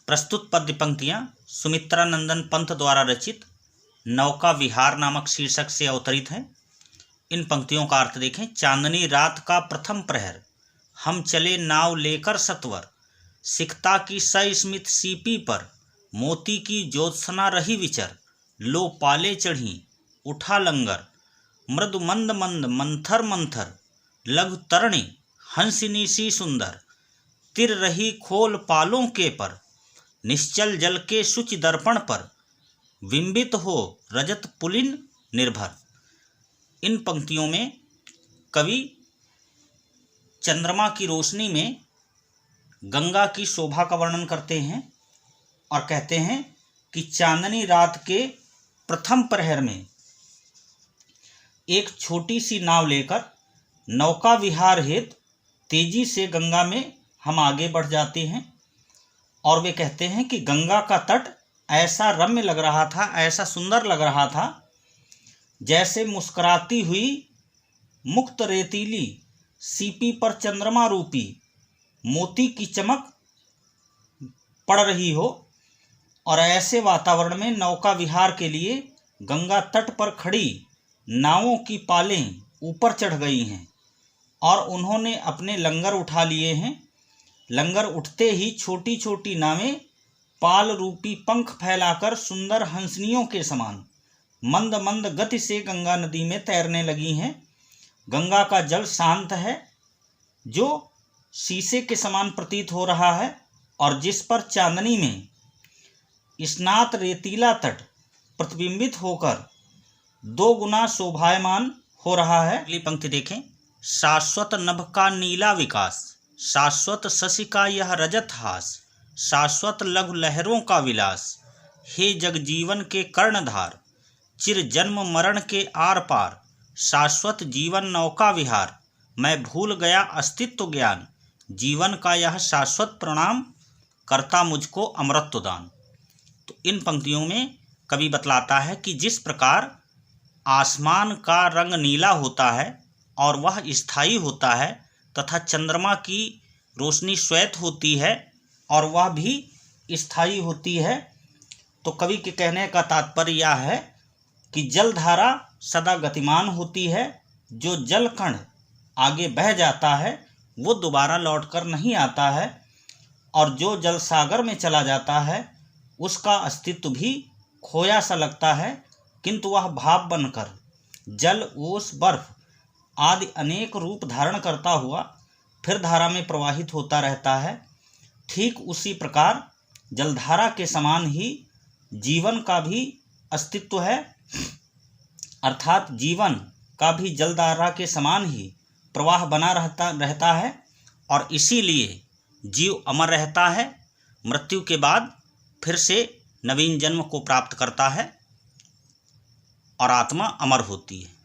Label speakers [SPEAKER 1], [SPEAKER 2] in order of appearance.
[SPEAKER 1] प्रस्तुत पद्य पंक्तियां सुमित्रा नंदन पंत द्वारा रचित नौका विहार नामक शीर्षक से अवतरित हैं। इन पंक्तियों का अर्थ देखें। चांदनी रात का प्रथम प्रहर, हम चले नाव लेकर सत्वर, सिकता की सस्मित सीपी पर, मोती की ज्योत्सना रही विचर, लो पाले चढ़ी उठा लंगर, मृदु मंद मंद मंथर मंथर, लघु तरणी हंसिनी सी सुंदर, तिर रही खोल पालों के पर, निश्चल जल के शुचि दर्पण पर, बिंबित हो रजत पुलिन निर्भर। इन पंक्तियों में कवि चंद्रमा की रोशनी में गंगा की शोभा का वर्णन करते हैं और कहते हैं कि चांदनी रात के प्रथम प्रहर में एक छोटी सी नाव लेकर नौका विहार हेतु तेजी से गंगा में हम आगे बढ़ जाते हैं। और वे कहते हैं कि गंगा का तट ऐसा रम्य लग रहा था, ऐसा सुंदर लग रहा था, जैसे मुस्कुराती हुई मुक्त रेतीली सीपी पर चंद्रमा रूपी मोती की चमक पड़ रही हो। और ऐसे वातावरण में नौका विहार के लिए गंगा तट पर खड़ी नावों की पालें ऊपर चढ़ गई हैं और उन्होंने अपने लंगर उठा लिए हैं। लंगर उठते ही छोटी छोटी नावें पाल रूपी पंख फैलाकर सुंदर हंसनियों के समान मंद मंद गति से गंगा नदी में तैरने लगी हैं। गंगा का जल शांत है, जो शीशे के समान प्रतीत हो रहा है और जिस पर चांदनी में स्नात रेतीला तट प्रतिबिंबित होकर दो गुना शोभायमान हो रहा है। अगली पंक्ति देखें। शाश्वत नभ का नीला विकास, शाश्वत शशि का यह रजत हास, शाश्वत लघु लहरों का विलास, हे जगजीवन के कर्णधार, चिर जन्म मरण के आर पार, शाश्वत जीवन नौका विहार, मैं भूल गया अस्तित्व ज्ञान, जीवन का यह शाश्वत प्रणाम, करता मुझको अमृत दान। तो इन पंक्तियों में कवि बतलाता है कि जिस प्रकार आसमान का रंग नीला होता है और वह स्थायी होता है तथा चंद्रमा की रोशनी श्वेत होती है और वह भी स्थायी होती है, तो कवि के कहने का तात्पर्य यह है कि जलधारा सदा गतिमान होती है। जो जल कण आगे बह जाता है वो दोबारा लौटकर नहीं आता है और जो जल सागर में चला जाता है उसका अस्तित्व भी खोया सा लगता है, किंतु वह भाप बनकर जल, ओस, बर्फ आदि अनेक रूप धारण करता हुआ फिर धारा में प्रवाहित होता रहता है। ठीक उसी प्रकार जलधारा के समान ही जीवन का भी अस्तित्व है, अर्थात जीवन का भी जलधारा के समान ही प्रवाह बना रहता है और इसीलिए जीव अमर रहता है, मृत्यु के बाद फिर से नवीन जन्म को प्राप्त करता है और आत्मा अमर होती है।